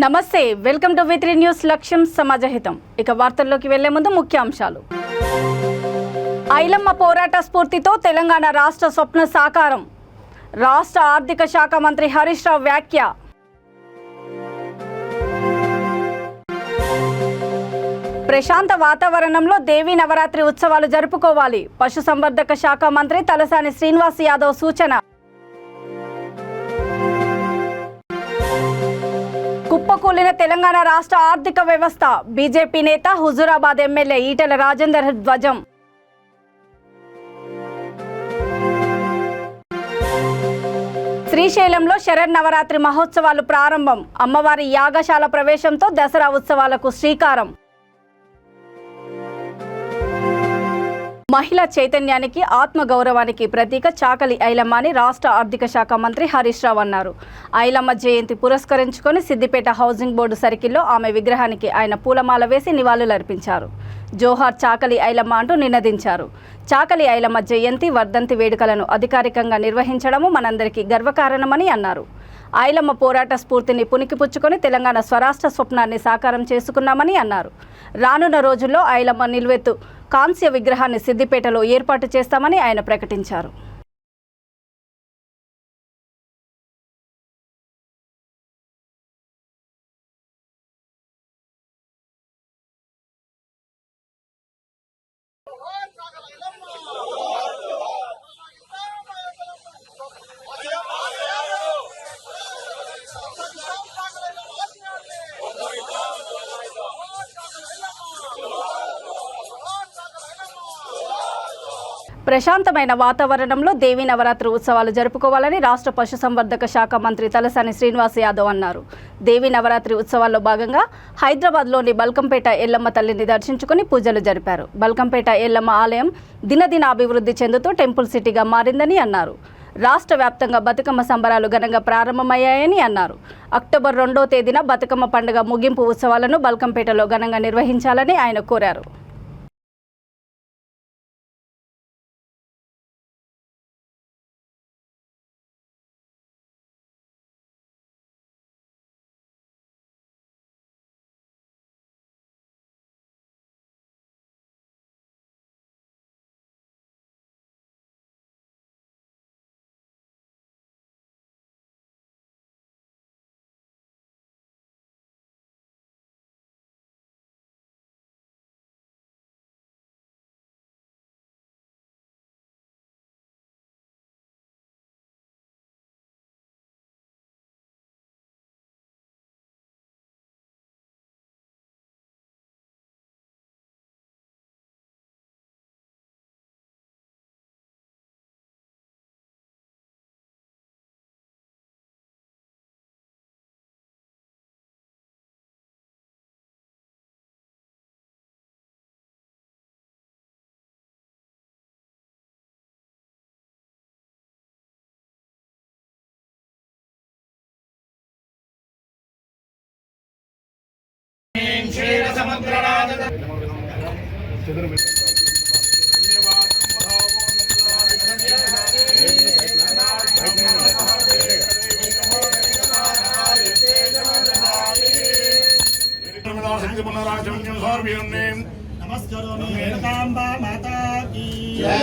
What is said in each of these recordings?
నమస్తే, welcome to V3 news. లక్ష్యం సమాజహితం. ఇక వార్తల్లోకి వెళ్లే ముందు ముఖ్యాంశాలు. ఐలమ్మ పోరాట స్ఫూర్తితో తెలంగాణ రాష్ట్ర స్వప్న సాకారం. రాష్ట్ర ఆర్థిక శాఖ మంత్రి హరీష్ రావు వ్యాఖ్య. ప్రశాంత వాతావరణంలో దేవీ నవరాత్రి ఉత్సవాలు జరుపుకోవాలి. పశుసంవర్ధక శాఖ మంత్రి తలసాని శ్రీనివాస్ యాదవ్ సూచన. కుప్పకూలిన తెలంగాణ రాష్ట్ర ఆర్థిక వ్యవస్థ. బీజేపీ నేత హుజూరాబాద్ ఎమ్మెల్యే ఈటెల రాజేందర్ ధ్వజం. శ్రీశైలంలో శరన్నవరాత్రి మహోత్సవాలు ప్రారంభం. అమ్మవారి యాగశాల ప్రవేశంతో దసరా ఉత్సవాలకు శ్రీకారం. మహిళా చైతన్యానికి, ఆత్మగౌరవానికి ప్రతీక చాకలి ఐలమ్మ అని రాష్ట్ర ఆర్థిక శాఖ మంత్రి హరీష్ రావు అన్నారు. ఐలమ్మ జయంతి పురస్కరించుకొని సిద్దిపేట హౌసింగ్ బోర్డు సర్కిల్లో ఆమె విగ్రహానికి ఆయన పూలమాల వేసి నివాళులర్పించారు. జోహార్ చాకలి ఐలమ్మ అంటూ నినదించారు. చాకలి ఐలమ్మ జయంతి, వర్ధంతి వేడుకలను అధికారికంగా నిర్వహించడము మనందరికీ గర్వకారణమని అన్నారు. ఐలమ్మ పోరాట స్ఫూర్తిని పుణికిపుచ్చుకొని తెలంగాణ స్వరాష్ట్ర స్వప్నాన్ని సాకారం చేసుకున్నామని అన్నారు. రానున్న రోజుల్లో ఐలమ్మ నిలువెత్తు కాంస్య విగ్రహాన్ని సిద్దిపేటలో ఏర్పాటు చేస్తామని ఆయన ప్రకటించారు. ప్రశాంతమైన వాతావరణంలో దేవీ నవరాత్రి ఉత్సవాలు జరుపుకోవాలని రాష్ట్ర పశుసంవర్ధక శాఖ మంత్రి తలసాని శ్రీనివాస్ యాదవ్ అన్నారు. దేవీ నవరాత్రి ఉత్సవాల్లో భాగంగా హైదరాబాద్లోని బల్కంపేట ఎల్లమ్మ తల్లిని దర్శించుకుని పూజలు జరిపారు. బల్కంపేట ఎల్లమ్మ ఆలయం దినదిన అభివృద్ధి చెందుతూ టెంపుల్ సిటీగా మారిందని అన్నారు. రాష్ట్ర వ్యాప్తంగా బతుకమ్మ సంబరాలు ఘనంగా ప్రారంభమయ్యాయని అన్నారు. అక్టోబర్ 2వ తేదీన బతుకమ్మ పండుగ ముగింపు ఉత్సవాలను బల్కంపేటలో ఘనంగా నిర్వహించాలని ఆయన కోరారు. నమస్కారం. రేణుకాంబ మాతా కీ జై.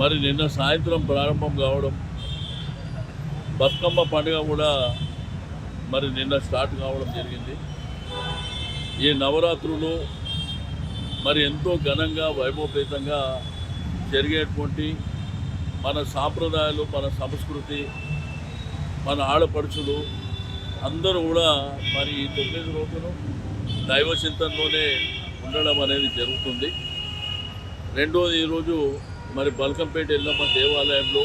మరి నిన్న సాయంత్రం ప్రారంభం కావడం, బతుకమ్మ పండుగ కూడా మరి నిన్న స్టార్ట్ కావడం జరిగింది. ఈ నవరాత్రులు మరి ఎంతో ఘనంగా, వైభవపేతంగా జరిగేటువంటి మన సాంప్రదాయాలు, మన సంస్కృతి, మన ఆడపడుచులు అందరూ కూడా మరి ఈ 9 రోజులు దైవ చింతనలోనే ఉండడం అనేది జరుగుతుంది. రెండోది, ఈరోజు మరి బల్కంపేట ఎల్లమ్మ దేవాలయంలో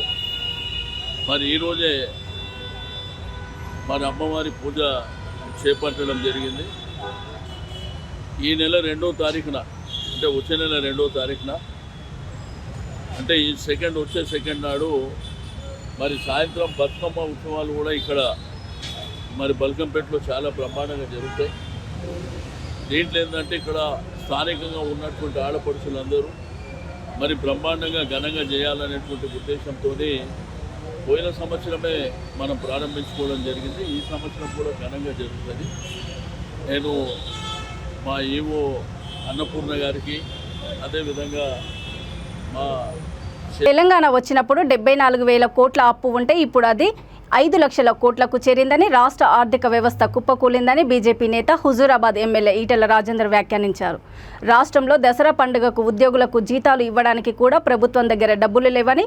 మరి ఈరోజే మరి అమ్మవారి పూజ చేపట్టడం జరిగింది. ఈ నెల 2వ తారీఖున, అంటే వచ్చే నెల 2వ తారీఖున, అంటే ఈ వచ్చే సెకండ్ నాడు మరి సాయంత్రం బతుకమ్మ ఉత్సవాలు కూడా ఇక్కడ మరి బల్కంపేటలో చాలా బ్రహ్మాండంగా జరుగుతాయి. దీంట్లో ఏంటంటే ఇక్కడ స్థానికంగా ఉన్నటువంటి ఆడపడుచులందరూ మరి బ్రహ్మాండంగా ఘనంగా చేయాలనేటువంటి ఉద్దేశంతో పోయిన సంవత్సరమే మనం ప్రారంభించుకోవడం జరిగింది. ఈ సంవత్సరం కూడా ఘనంగా జరుగుతుంది. నేను మా ఈవో అన్నపూర్ణ గారికి అదేవిధంగా మా తెలంగాణ వచ్చినప్పుడు 74,000 కోట్ల అప్పు ఉంటే ఇప్పుడు అది 5 లక్షల కోట్లకు చేరిందని, రాష్ట్ర ఆర్థిక వ్యవస్థ కుప్పకూలిందని బీజేపీ నేత హుజూరాబాద్ ఎమ్మెల్యే ఈటెల రాజేందర్ వ్యాఖ్యానించారు. రాష్ట్రంలో దసరా పండుగకు ఉద్యోగులకు జీతాలు ఇవ్వడానికి కూడా ప్రభుత్వం దగ్గర డబ్బులు లేవని,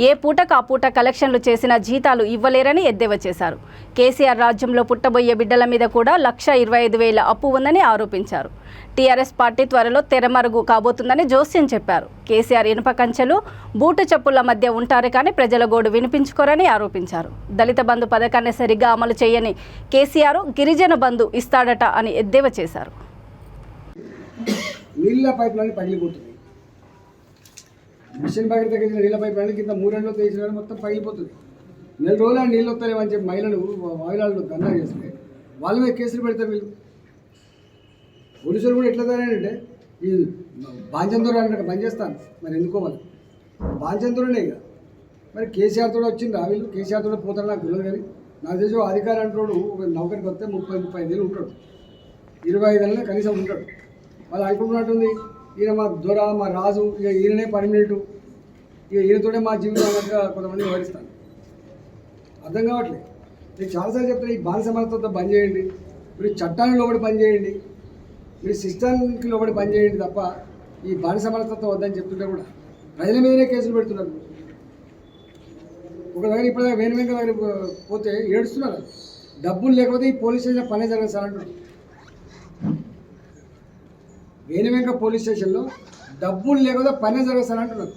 ఏ పూటకు ఆ పూట కలెక్షన్లు చేసిన జీతాలు ఇవ్వలేరని ఎద్దేవా చేశారు. కేసీఆర్ రాజ్యంలో పుట్టబోయే బిడ్డల మీద కూడా 1,25,000 అప్పు ఉందని ఆరోపించారు. టీఆర్ఎస్ పార్టీ త్వరలో తెరమరుగు కాబోతుందని జోస్యం చెప్పారు. కేసీఆర్ ఇనుప కంచెలు, బూటు చెప్పుల మధ్య ఉంటారు కానీ ప్రజల గోడు వినిపించుకోరని ఆరోపించారు. దళిత బంధు పథకాన్ని సరిగ్గా అమలు చేయని కేసీఆర్ గిరిజన బంధు ఇస్తాడట అని ఎద్దేవా చేశారు. నీళ్ళ పైపులన్నీ పగిలిపోతుంది. మిషన్ భగీరథ కింద నీళ్ళ పైపులన్నీ కింద 3 నెలలు తీసిన మొత్తం పగిలిపోతుంది. 4 రోజులు నీళ్ళు వస్తాయేమని చెప్పి మహిళలు ధర్నా చేస్తే వాళ్ళ మీద కేసులు పెడతారు వీళ్ళు. పోలీసులు కూడా ఎట్లా తయారంటే ఈ బాంచందూరు అంటే బంద్ చేస్తాను మరి ఎందుకో వాళ్ళు బాంచందూరునే ఇక మరి కేసీఆర్ తోడు వచ్చింది వీళ్ళు. కేసీఆర్ తోడు పోతారు నాకు తెలియదు కానీ నాకు తెలిసి అధికారి అంటాడు ఒక నౌకరికి వస్తే 30-35 ఏళ్ళు ఉంటాడు, 25 ఏళ్ళనే కనీసం ఉంటాడు. వాళ్ళు అనుకుంటున్నట్టుంది ఈయన మా దొర మా రాజు, ఇక ఈయననే పర్మనెంట్, ఇక ఈయనతోనే మా జీవితం అన్నట్టుగా కొంతమంది వివరిస్తాను. అర్థం కావట్లేదు. నేను చాలాసార్లు చెప్తాను, ఈ బానిస మనస్తత్వం బంద్ చేయండి, మీరు చట్టానికి లోబడి పని చేయండి, మీరు సిస్టానికి లోబడి పని చేయండి తప్ప ఈ బానిస మనస్తత్వం వద్దని చెప్తుంటే కూడా ప్రజల మీదనే కేసులు పెడుతున్నారు. ఒక దగ్గర ఇప్పుడు వేణువెంక దగ్గర పోతే ఏడుస్తున్నారు. డబ్బులు లేకపోతే ఈ పోలీస్ స్టేషన్ పనే జరగదు సార్ అంటున్నారు. వేణువెంక పోలీస్ స్టేషన్లో డబ్బులు లేకపోతే పనే జరగదు సార్ అంటున్నారు.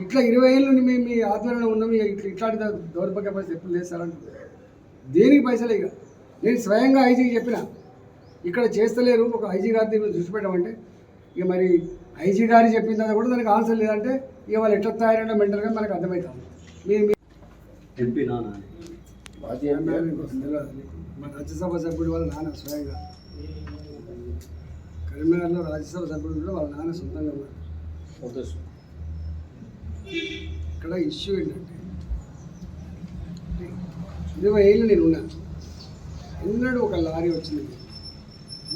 ఇట్లా 20 ఏళ్ళు మీ ఆధ్వర్యంలో ఉన్నాం, ఇట్లాంటి దౌర్భాగ్య పరిస్థితి ఎప్పుడు లేదు సార్ అంటున్నారు. దేనికి పైసలే ఇక నేను స్వయంగా ఐజీకి చెప్పిన ఇక్కడ చేస్తలేరు, ఒక ఐజీ గారి దృష్టి పెట్టమంటే ఇక మరి ఐజీ గారి చెప్పిన తర్వాత కూడా దానికి ఆన్సర్ లేదంటే ఇక వాళ్ళు ఎట్లా తయారైనా మెంటల్గా మనకు అర్థమవుతాం. మీరు మా రాజ్యసభ సభ్యుడు వాళ్ళ నాన్న స్వయంగా కరీంనగర్లో రాజ్యసభ సభ్యుడు కూడా వాళ్ళ నాన్న సొంతంగా ఉన్నారు. ఇక్కడ ఇష్యూ ఏంటంటే 20 ఏళ్ళు నేను ఉన్నా, ఎన్నడూ ఒక లారీ వచ్చింది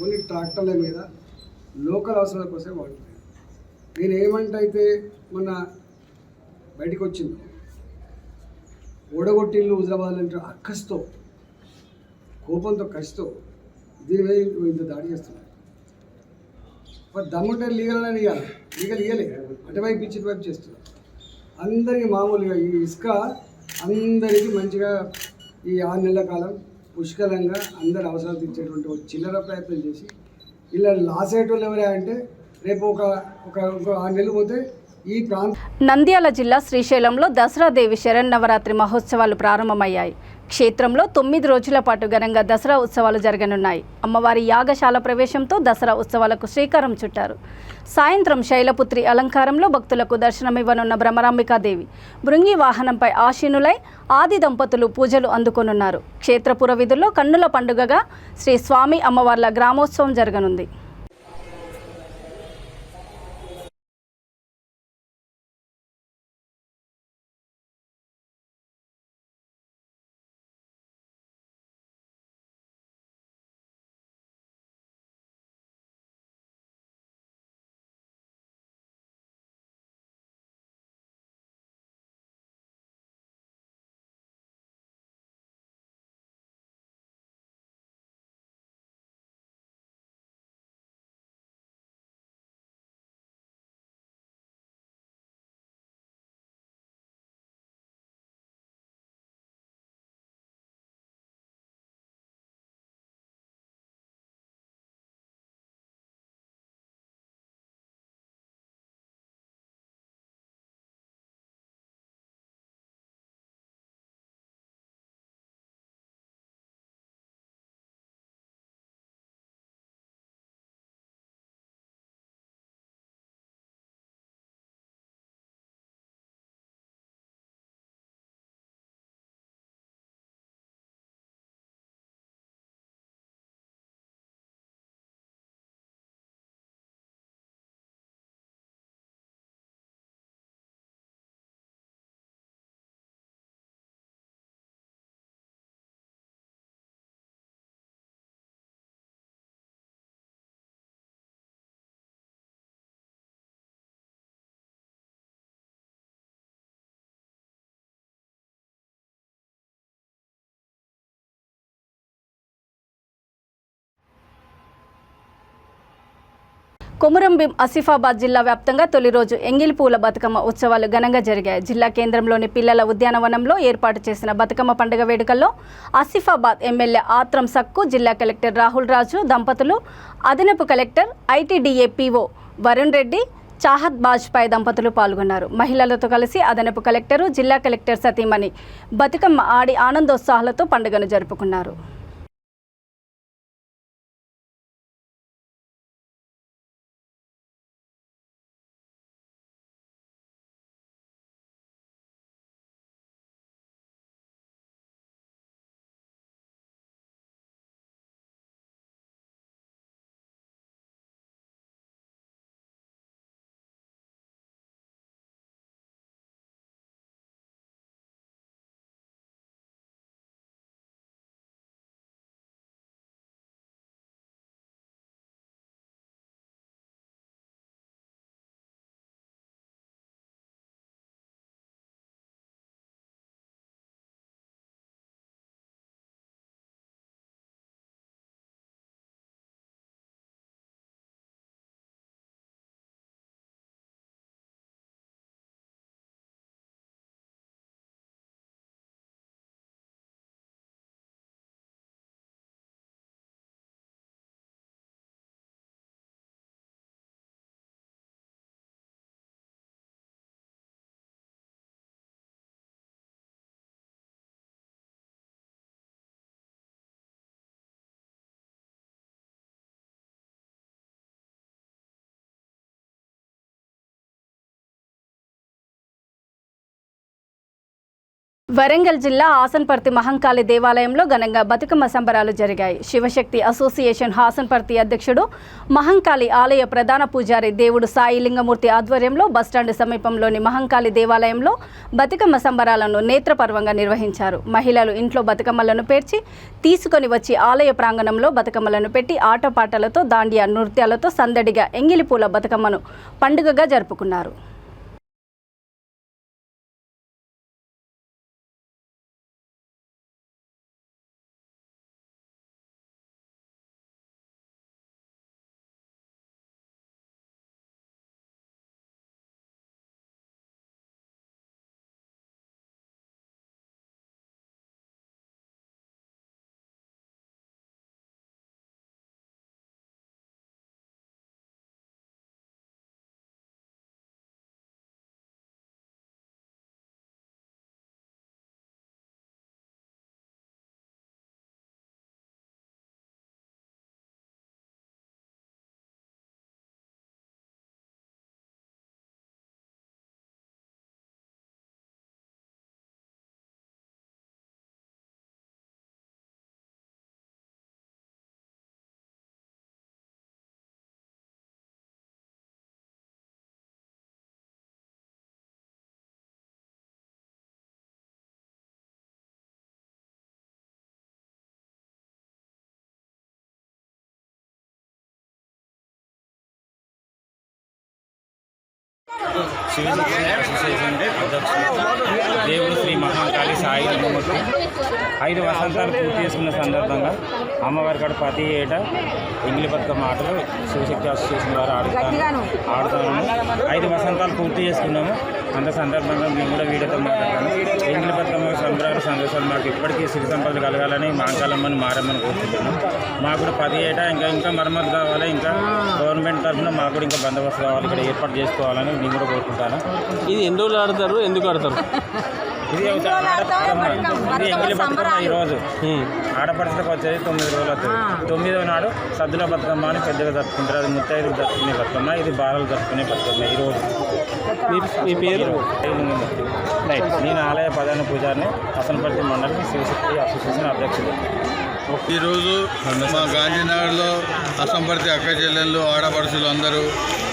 ఓన్లీ ట్రాక్టర్ల మీద లోకల్ అవసరాల కోసం వాడుతున్నాను. నేను ఏమంటైతే మొన్న బయటకు వచ్చిందో ఓడగొట్టిళ్ళు హుజరాబాద్ అంటే అక్కస్తో కోపంతో కసితో దీని మీద ఇంత దాడి చేస్తున్నారు. మరి దమ్ముంటే లీగల్ అని ఇవ్వాలి, లీగల్ ఇవ్వలే, అటువైపు ఇచ్చి వైపు చేస్తున్నారు. అందరికీ మామూలుగా ఈ ఇసుక అందరికీ మంచిగా ఈ 6 నెలల కాలం పుష్కలంగా అందరి అవసరాలు తీర్చేటువంటి ఒక చిల్లర ప్రయత్నం చేసి ఇలా లాస్ అయ్యేటోళ్ళు ఎవరే అంటే రేపు ఒక 6 నెలలు పోతే ఈ నంద్యాల జిల్లా శ్రీశైలంలో దసరా దేవి శరన్నవరాత్రి మహోత్సవాలు ప్రారంభమయ్యాయి. క్షేత్రంలో 9 రోజుల పాటు ఘనంగా దసరా ఉత్సవాలు జరగనున్నాయి. అమ్మవారి యాగశాల ప్రవేశంతో దసరా ఉత్సవాలకు శ్రీకారం చుట్టారు. సాయంత్రం శైలపుత్రి అలంకారంలో భక్తులకు దర్శనమివ్వనున్న బ్రహ్మరాంబికాదేవి భృంగి వాహనంపై ఆశీనులై ఆది దంపతులు పూజలు అందుకోనున్నారు. క్షేత్రపుర విధుల్లో కన్నుల పండుగగా శ్రీ స్వామి అమ్మవార్ల గ్రామోత్సవం జరగనుంది. కొమురంభీం ఆసిఫాబాద్ జిల్లా వ్యాప్తంగా తొలి రోజు ఎంగిలి పూల బతుకమ్మ ఉత్సవాలు ఘనంగా జరిగాయి. జిల్లా కేంద్రంలోని పిల్లల ఉద్యానవనంలో ఏర్పాటు చేసిన బతుకమ్మ పండుగ వేడుకల్లో ఆసిఫాబాద్ ఎమ్మెల్యే ఆత్రం సక్కు, జిల్లా కలెక్టర్ రాహుల్ రాజు దంపతులు, అదనపు collector ITDA PO Varun Reddy, Chahat Bajpai దంపతులు పాల్గొన్నారు. మహిళలతో కలిసి అదనపు కలెక్టరు, జిల్లా కలెక్టర్ సతీమణి బతుకమ్మ ఆడి ఆనందోత్సాహాలతో పండుగను జరుపుకున్నారు. వరంగల్ జిల్లా ఆసన్పర్తి మహంకాళి దేవాలయంలో ఘనంగా బతుకమ్మ సంబరాలు జరిగాయి. శివశక్తి అసోసియేషన్ హాసన్పర్తి అధ్యక్షుడు, మహంకాళి ఆలయ ప్రధాన పూజారి దేవుడు సాయి లింగమూర్తి ఆధ్వర్యంలో బస్టాండ్ సమీపంలోని మహంకాళి దేవాలయంలో బతుకమ్మ సంబరాలను నేత్రపర్వంగా నిర్వహించారు. మహిళలు ఇంట్లో బతుకమ్మలను పేర్చి తీసుకొని వచ్చి ఆలయ ప్రాంగణంలో బతుకమ్మలను పెట్టి ఆటపాటలతో, దాండియా నృత్యాలతో సందడిగా ఎంగిలిపూల బతుకమ్మను పండుగగా జరుపుకున్నారు. శివశక్తి అసోసియేషన్ అధ్యక్షుడు దేవుడు శ్రీ మహాకాళి సాయి లింగమూర్తి 5 వసంతాలు పూర్తి చేసుకున్న సందర్భంగా అమ్మవారి కాడ ప్రతి ఏటా ఎంగిలి బతుకమ్మ ఆటలు శివశక్తి అసోసియేషన్ వారు ఆడుతాము. 5 వసంతాలు పూర్తి చేసుకున్నాము. అంత సందర్భంగా మేము కూడా వీడియోతో మాట్లాడతాము. ఎంగిలి బతుకమ్మ సంబరాలు సంతోషాలు మాకు ఇప్పటికీ సిరి సంపదలు కలగాలని మాంకాలమ్మని మారమ్మని కోరుకుంటున్నాం. మాకు కూడా 10 ఏటా ఇంకా మరమ్మతు కావాలి, ఇంకా గవర్నమెంట్ తరఫున మాకు కూడా ఇంకా బందోబస్తు కావాలి, ఇక్కడ ఏర్పాటు చేసుకోవాలని నేను కూడా కోరుకుంటాను. ఇది ఎన్ని రోజులు ఆడతారు, ఎందుకు ఆడతారు? ఇది ఎంగిలి బతుకమ్మ ఈరోజు ఆడపడుచులకు వచ్చేది 9 రోజులు అవుతుంది. 9వ నాడు సద్దుల బతుకమ్మ అని పెద్దగా జరుపుకుంటారు. అది ముత్తైదులు జరుపుకునే బతుకమ్మ, ఇది బాలలు జరుపుకునే బతుకమ్మ. ఈరోజు మీ పేరు? నేను ఆలయ ప్రధాన పూజారిని, ఆసన్పర్తి మండలి శివశక్తి అసోసియేషన్ అధ్యక్షుడు. ఈరోజు మా గాంధీనగర్లో ఆసన్పర్తి అక్క చెల్లెళ్ళు, ఆడపడుచులు అందరూ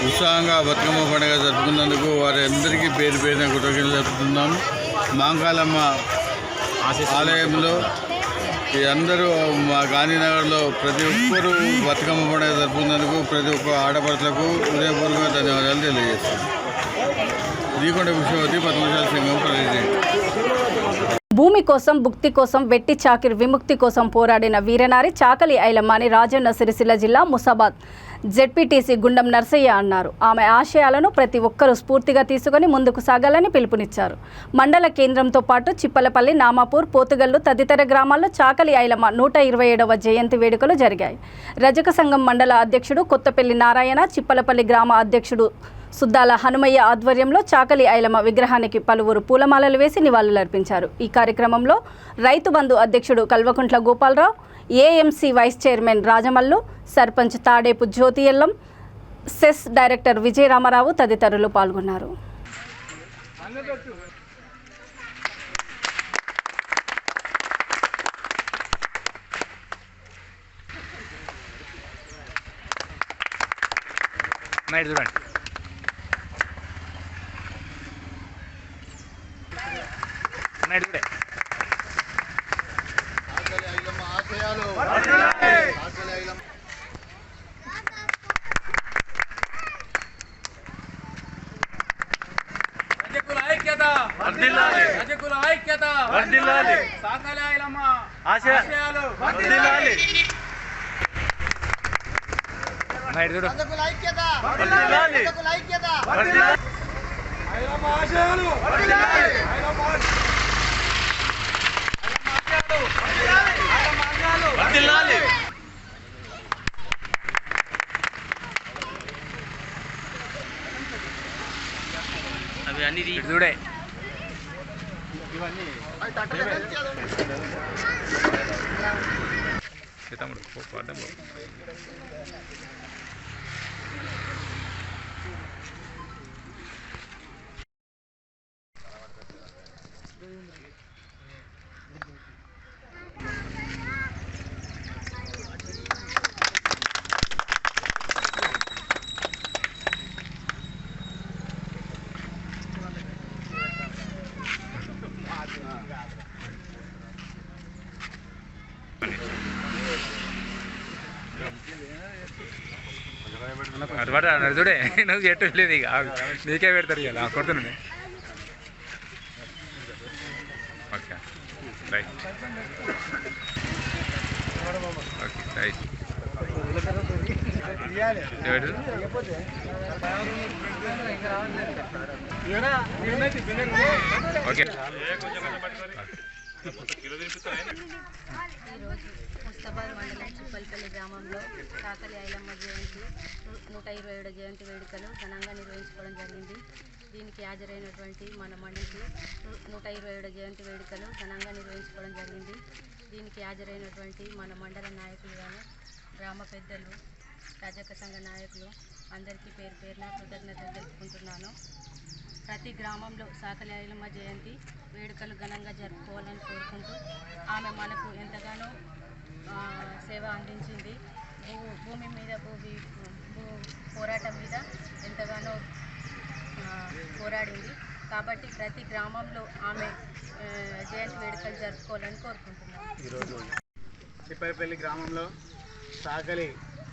ఉత్సాహంగా బతుకమ్మ పండుగ జరుపుకున్నందుకు వారి అందరికీ పేరు పేరున కృతజ్ఞతలు జరుపుతున్నాము. మాంకాలమ్మ ఆలయంలో అందరూ మా గాంధీనగర్లో ప్రతి ఒక్కరూ బతుకమ్మ పండుగ జరుపుకున్నందుకు ప్రతి ఒక్క ఆడపడుచులకు హృదయపూర్వకంగా ధన్యవాదాలు తెలియజేస్తాను. దీకొండ విశ్వవతి పద్మశాల సంఘం ప్రెసిడెంట్. భూమి కోసం భుక్తి కోసం వెట్టి చాకిరి విముక్తి కోసం పోరాడిన వీరనారి చాకలి ఐలమ్మ అని రాజన్న సిరిసిల్ల జిల్లా ముసాబాద్ జెడ్పీటీసీ గుండం నర్సయ్య అన్నారు. ఆమె ఆశయాలను ప్రతి ఒక్కరూ స్ఫూర్తిగా తీసుకొని ముందుకు సాగాలని పిలుపునిచ్చారు. మండల కేంద్రంతో పాటు చిప్పలపల్లి, నామాపూర్, పోతుగల్లు తదితర గ్రామాల్లో చాకలి ఐలమ్మ 127వ జయంతి వేడుకలు జరిగాయి. రజక సంఘం మండల అధ్యక్షుడు కొత్తపల్లి నారాయణ, చిప్పలపల్లి గ్రామ అధ్యక్షుడు సుద్దాల హనుమయ్య ఆధ్వర్యంలో చాకలి ఐలమ్మ విగ్రహానికి పలువురు పూలమాలలు వేసి నివాళులర్పించారు. ఈ కార్యక్రమంలో రైతు బంధు అధ్యక్షుడు Kalvakuntla Gopalarao, AMC vice chairman Rajamallu, sarpanch Tadepu Jyothi Ellam, CESS director Vijayaramarao తదితరులు పాల్గొన్నారు. అవి అన్ని చూడే తమ్ముడు అదమాట చూడే నువ్వు చేయట్లేదు ఇక నీకే పెడతారు ఇక కొడుతున్నాను. Okay right okay right okay Mustabad మండలం చిప్పలపల్లి గ్రామంలో చాకలి ఐలమ్మ జయంతి 127వ జయంతి వేడుకలు ఘనంగా నిర్వహించుకోవడం జరిగింది. దీనికి హాజరైనటువంటి మన మండలికి 127వ జయంతి వేడుకలు ఘనంగా నిర్వహించుకోవడం జరిగింది. దీనికి హాజరైనటువంటి మన మండల నాయకులు కానీ గ్రామ పెద్దలు, రజక సంఘ నాయకులు అందరికీ పేరు పేరున కృతజ్ఞతలు తెలుపుకుంటున్నాను. ప్రతి గ్రామంలో చాకలి ఐలమ్మ జయంతి వేడుకలు ఘనంగా జరుపుకోవాలని కోరుకుంటూ ఆమె మనకు ఎంతగానో సేవ అందించింది. భూమి మీద పోరాటం మీద ఎంతగానో పోరాడింది. కాబట్టి ప్రతి గ్రామంలో ఆమె జయంతి వేడుకలు జరుపుకోవాలని కోరుకుంటున్నాను. ఈరోజు చిప్పలపల్లి గ్రామంలో చాకలి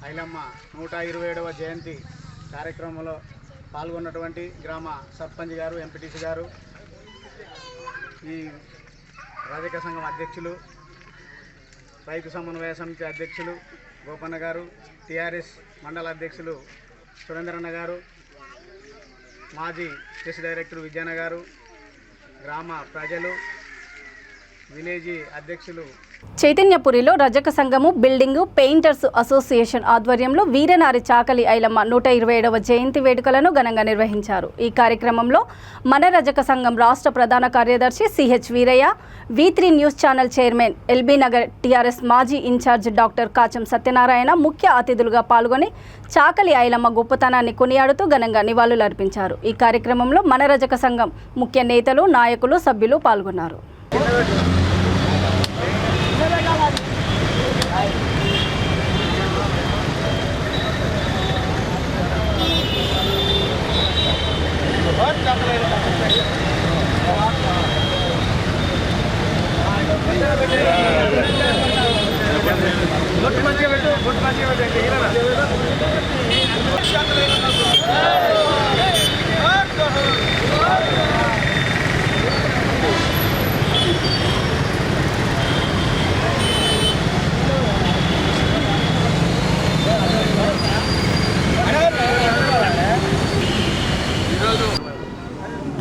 ఐలమ్మ 127వ జయంతి కార్యక్రమంలో పాల్గొన్నటువంటి గ్రామ సర్పంచ్ గారు, ఎంపీటీసీ గారు, ఈ రజక సంఘం అధ్యక్షులు, రైతు సమన్వయ సమితి అధ్యక్షులు గోపన్న గారు, టీఆర్ఎస్ మండల అధ్యక్షులు సురేంద్రన్న గారు, మాజీ సెస్ డైరెక్టర్ విజయన్న గారు, గ్రామ ప్రజలు, విలేజీ అధ్యక్షులు. చైతన్యపురిలో రజక సంఘము బిల్డింగు పెయింటర్స్ అసోసియేషన్ ఆధ్వర్యంలో వీరనారి చాకలి ఐలమ్మ 127వ జయంతి వేడుకలను ఘనంగా నిర్వహించారు. ఈ కార్యక్రమంలో మన రజక సంఘం రాష్ట్ర ప్రధాన కార్యదర్శి CH Veeraiah, V3 news channel chairman LB Nagar TRS మాజీ ఇన్ఛార్జ్ డాక్టర్ కాచం సత్యనారాయణ ముఖ్య అతిథులుగా పాల్గొని చాకలి ఐలమ్మ గొప్పతనాన్ని కొనియాడుతూ ఘనంగా నివాళులర్పించారు. ఈ కార్యక్రమంలో మన రజక సంఘం ముఖ్య నేతలు, నాయకులు, సభ్యులు పాల్గొన్నారు.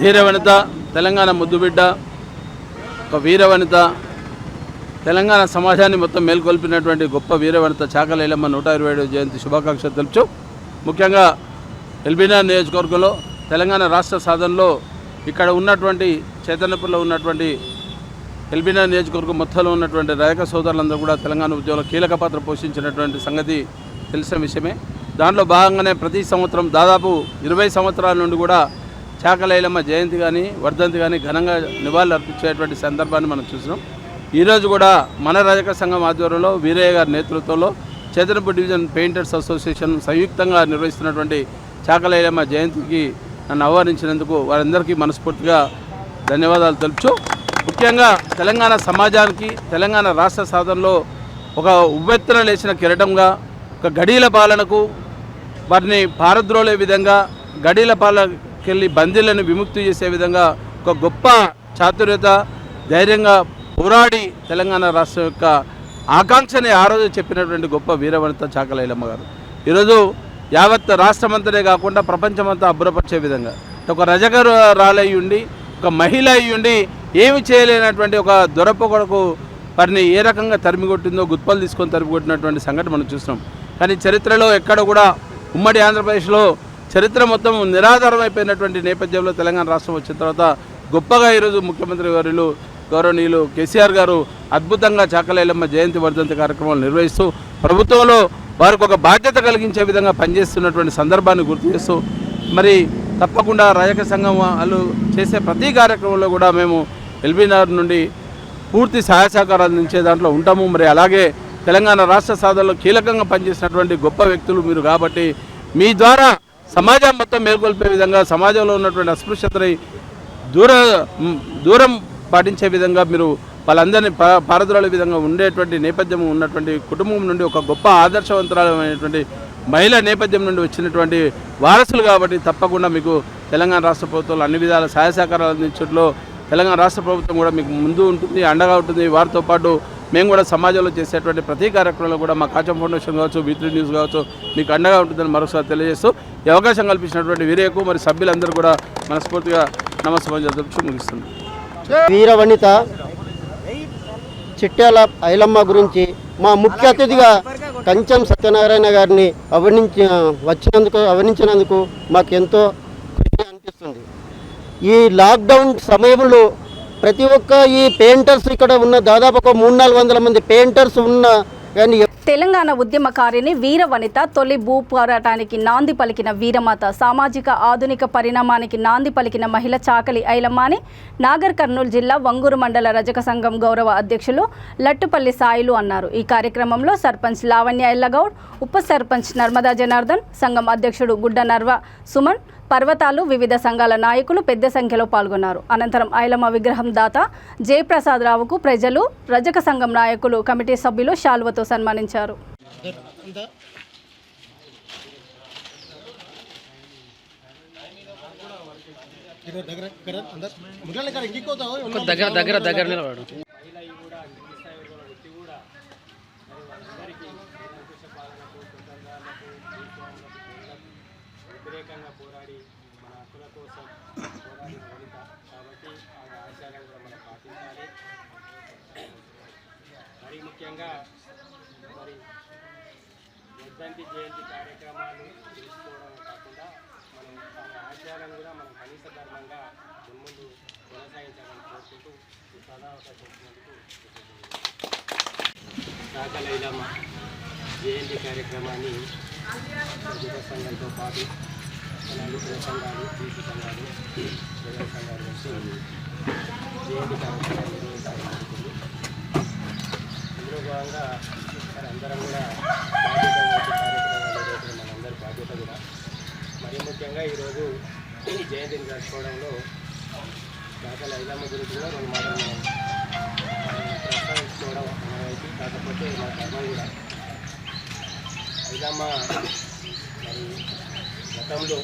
ధీరవనిత, తెలంగాణ ముద్దుబిడ్డ, ఒక వీరవనిత, తెలంగాణ సమాజాన్ని మొత్తం మేల్కొల్పినటువంటి గొప్ప వీరవనిత చాకలి ఐలమ్మ 127వ జయంతి శుభాకాంక్షలు తెలుపుచు, ముఖ్యంగా ఎల్బీనగర్ నియోజకవర్గంలో తెలంగాణ రాష్ట్ర సాధనలో ఇక్కడ ఉన్నటువంటి చైతన్యపూర్లో ఉన్నటువంటి ఎల్బీనగర్ నియోజకవర్గం మొత్తంలో ఉన్నటువంటి రజక సోదరులందరూ కూడా తెలంగాణ ఉద్యమంలో కీలక పాత్ర పోషించినటువంటి సంగతి తెలిసిన విషయమే. దాంట్లో భాగంగానే ప్రతి సంవత్సరం దాదాపు 20 సంవత్సరాల నుండి కూడా చాకలి ఐలమ్మ జయంతి కానీ వర్ధంతి కానీ ఘనంగా నివాళులు అర్పించేటువంటి సందర్భాన్ని మనం చూసినాం. ఈరోజు కూడా మన రజక సంఘం ఆధ్వర్యంలో వీరయ్య గారి నేతృత్వంలో చైతన్యపూర్ డివిజన్ పెయింటర్స్ అసోసియేషన్ సంయుక్తంగా నిర్వహిస్తున్నటువంటి చాకలి ఐలమ్మ జయంతికి నన్ను ఆహ్వానించినందుకు వారందరికీ మనస్ఫూర్తిగా ధన్యవాదాలు తెలుపుచు, ముఖ్యంగా తెలంగాణ సమాజానికి తెలంగాణ రాష్ట్ర సాధనలో ఒక ఉవ్వెత్తున లేచిన కిరటంగా, ఒక గడీల పాలనకు వారిని పారద్రోలే విధంగా, గడీల పాలనకెళ్ళి బందీలను విముక్తి చేసే విధంగా ఒక గొప్ప చాతుర్యత, ధైర్యంగా పోరాడి తెలంగాణ రాష్ట్రం యొక్క ఆకాంక్షని ఆ రోజు చెప్పినటువంటి గొప్ప వీరవనిత చాకలి ఐలమ్మ గారు ఈరోజు యావత్ రాష్ట్రమంతనే కాకుండా ప్రపంచమంతా అబ్బురపరిచే విధంగా ఒక రజకరాలయ్యి ఉండి, ఒక మహిళ అయ్యి ఉండి ఏమి చేయలేనటువంటి ఒక దొరపొగడకు వారిని ఏ రకంగా తరిమికొట్టిందో గుత్పలు తీసుకొని తరిమికొట్టినటువంటి సంఘటన మనం చూస్తున్నాం. కానీ చరిత్రలో ఎక్కడ కూడా ఉమ్మడి ఆంధ్రప్రదేశ్లో చరిత్ర మొత్తం నిరాధారమైపోయినటువంటి నేపథ్యంలో తెలంగాణ రాష్ట్రం వచ్చిన తర్వాత గొప్పగా ఈరోజు ముఖ్యమంత్రి వర్యులు గౌరవనీయులు కేసీఆర్ గారు అద్భుతంగా చాకలి ఐలమ్మ జయంతి వర్ధంతి కార్యక్రమాలు నిర్వహిస్తూ ప్రభుత్వంలో వారికి ఒక బాధ్యత కలిగించే విధంగా పనిచేస్తున్నటువంటి సందర్భాన్ని గుర్తు చేస్తూ, మరి తప్పకుండా రజక సంఘం వాళ్ళు చేసే ప్రతి కార్యక్రమంలో కూడా మేము ఎల్బీనగర్ నుండి పూర్తి సహాయ సహకారాలు అందించే దాంట్లో ఉంటాము. మరి అలాగే తెలంగాణ రాష్ట్ర సాధనలో కీలకంగా పనిచేసినటువంటి గొప్ప వ్యక్తులు మీరు కాబట్టి మీ ద్వారా సమాజం మొత్తం మేల్కొల్పే విధంగా, సమాజంలో ఉన్నటువంటి అస్పృశ్యతని దూరం పాటించే విధంగా మీరు వాళ్ళందరినీ పారద్రోలే విధంగా ఉండేటువంటి నేపథ్యం ఉన్నటువంటి కుటుంబం నుండి ఒక గొప్ప ఆదర్శవంతమైనటువంటి మహిళా నేపథ్యం నుండి వచ్చినటువంటి వారసులు కాబట్టి తప్పకుండా మీకు తెలంగాణ రాష్ట్ర ప్రభుత్వంలో అన్ని విధాల సహాయ సహకారాలు అందించడంలో తెలంగాణ రాష్ట్ర ప్రభుత్వం కూడా మీకు ముందు ఉంటుంది, అండగా ఉంటుంది. వారితో పాటు మేము కూడా సమాజంలో చేసేటువంటి ప్రతి కార్యక్రమంలో కూడా మా కాచం ఫౌండేషన్ కావచ్చు, V3 న్యూస్ కావచ్చు మీకు అండగా ఉంటుందని మరోసారి తెలియజేస్తూ ఈ అవకాశం కల్పించినటువంటి వీరయ్యకు మరి సభ్యులందరూ కూడా మనస్ఫూర్తిగా నమస్కారం చెప్తూ ముగిస్తుంది. వీరవనిత చిట్యాల ఐలమ్మ గురించి మా ముఖ్య అతిథిగా కంచం సత్యనారాయణ గారిని అభినందించినందుకు మాకు ఎంతో ఖుషి అనిపిస్తుంది. ఈ లాక్డౌన్ సమయంలో ప్రతి ఒక్క ఈ పెయింటర్స్ ఇక్కడ ఉన్న దాదాపు ఒక 300-400 మంది పెయింటర్స్ ఉన్న కానీ తెలంగాణ ఉద్యమకారిణి వీరవనిత, తొలి భూ పోరాటానికి నాంది పలికిన వీరమాత, సామాజిక ఆధునిక పరిణామానికి నాంది పలికిన మహిళ చాకలి ఐలమ్మ అని నాగర్ కర్నూలు జిల్లా వంగూరు మండల రజక సంఘం గౌరవ అధ్యక్షులు లట్టుపల్లి సాయిలు అన్నారు. ఈ కార్యక్రమంలో సర్పంచ్ లావణ్య ఎల్లగౌడ్, ఉప సర్పంచ్ నర్మదా జనార్దన్, సంఘం అధ్యక్షుడు గుడ్డ నర్వ సుమన్, పర్వతాలు, వివిధ సంఘాల నాయకులు పెద్ద సంఖ్యలో పాల్గొన్నారు. అనంతరం ఐలమ్మ విగ్రహం దాత జయప్రసాద్ రావుకు ప్రజలు, రజక సంఘం నాయకులు, కమిటీ సభ్యులు శాల్వతో సన్మానించారు. వ్యతిరేకంగా పోరాడి మన హక్కుల కోసం పోరాడిన వనిత కాబట్టి ఆ ఆశయాలను కూడా మనం పాటించాలి. మరి ముఖ్యంగా మరి వర్ధంతి జయంతి కార్యక్రమాలు తీసుకోవడం కాకుండా మనం ఆ ఆశయాలను కూడా మనం కనీస ధర్మంగా ముందు కొనసాగించాలని కోరుకుంటూ ఈ సదావకాశం ఇచ్చినందుకు చాకలి ఐలమ్మ జయంతి కార్యక్రమాన్ని రజక సంఘంతో పాటు అలాగే కుల సంఘాలు, బీసీ సంఘాలు, ప్రజా సంఘాలు వచ్చి జయంతి కార్యక్రమాలు నిర్వహించాలనుకుంటుంది. ఇందులో భాగంగా మరి అందరం కూడా బాధ్యత కార్యక్రమాలు నిర్వహించడం మనందరి బాధ్యత కూడా. మరీ ముఖ్యంగా ఈరోజు ఈ జయంతిని జరుపుకోవడంలో చాకలి ఐలమ్మ గురించి కూడా 2 మాటలు మనం ప్రస్తావించుకోవడం అనేది కాకపోతే మా ధర్మం కూడా. ఐలమ్మ మరి గతంలో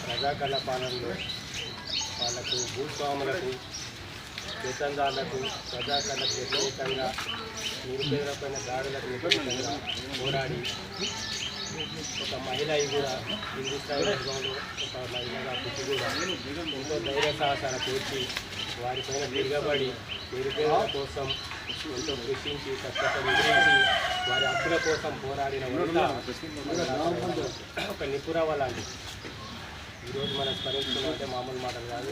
ప్రజాకళ పాలనలో వాళ్ళకు భూస్వాములకు, వేతనదారులకు, ప్రజాకళకు వ్యతిరేకంగా, నిరుపేదలపైన దాడులకు వ్యతిరేకంగా పోరాడి ఒక మహిళ కూడా హిందుస్థానీ వర్గంలో ఒక మహిళగా పుట్టి కూడా ఎంతో ధైర్య సాహసాల కోర్చి వారిపైన తిరగబడి నిరుపేదల కోసం ఎంతో కృషించి కష్టపడి వారి హక్కుల కోసం పోరాడిన వనిత ఒక నిపురవ లాంటి ఈరోజు మనం స్మరించుకున్నట్టే మామూలు మాటలు కాదు.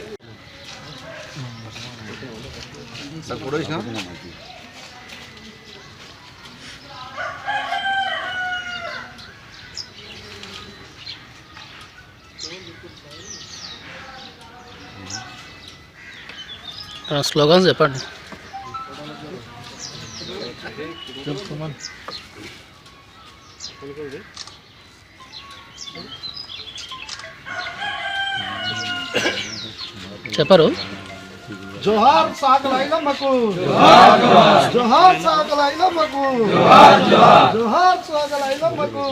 స్లోగన్స్ చెప్పండి. చెప్పరు. జోహార్ సాగల ఐలమ్మకు, జోహార్ సాగల ఐలమ్మకు, జోహార్ సాగల ఐలమ్మకు.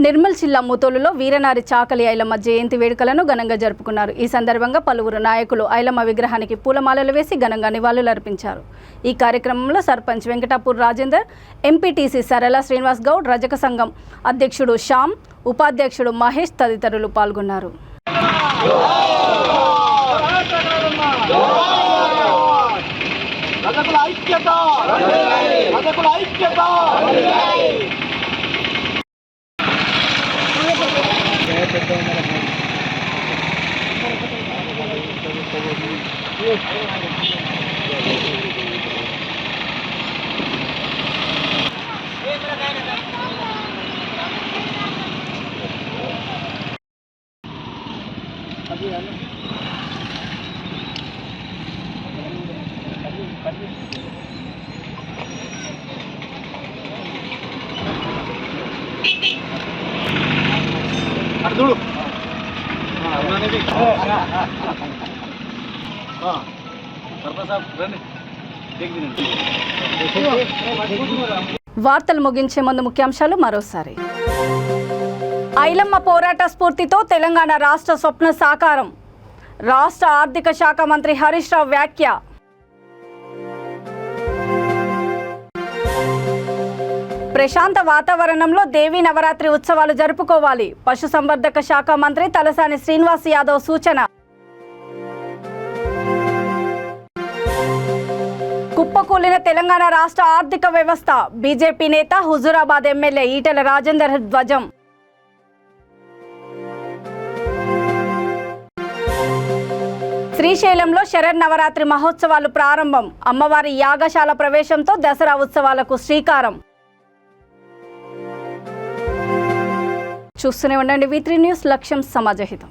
నిర్మల్ జిల్లా ముతోలులో వీరనారి చాకలి ఐలమ్మ జయంతి వేడుకలను ఘనంగా జరుపుకున్నారు. ఈ సందర్భంగా పలువురు నాయకులు ఐలమ్మ విగ్రహానికి పూలమాలలు వేసి ఘనంగా నివాళులర్పించారు. ఈ కార్యక్రమంలో సర్పంచ్ వెంకటాపూర్ రాజేందర్, ఎంపీటీసీ సరళ శ్రీనివాస్ గౌడ్, రజక సంఘం అధ్యక్షుడు శ్యామ్, ఉపాధ్యక్షుడు మహేష్ తదితరులు పాల్గొన్నారు. వార్తలు ముగించే ముందు ముఖ్యాంశాలు మరోసారి. ఐలమ్మ పోరాట స్ఫూర్తితో తెలంగాణ రాష్ట్ర స్వప్న సాకారం. రాష్ట్ర ఆర్థిక శాఖ మంత్రి హరీష్ రావు వ్యాఖ్య. ప్రశాంత వాతావరణంలో దేవీ నవరాత్రి ఉత్సవాలు జరుపుకోవాలి. పశుసంవర్ధక శాఖ మంత్రి తలసాని శ్రీనివాస్ యాదవ్ సూచన. కుప్పకూలిన తెలంగాణ రాష్ట్ర ఆర్థిక వ్యవస్థ. బీజేపీ నేత హుజూరాబాద్ ఎమ్మెల్యే ఈటెల రాజేందర్ ధ్వజం. శ్రీశైలంలో శరన్నవరాత్రి మహోత్సవాలు ప్రారంభం. అమ్మవారి యాగశాల ప్రవేశంతో దసరా ఉత్సవాలకు శ్రీకారం. చూస్తూనే ఉండండి V3 న్యూస్, లక్ష్యం సమాజహితం.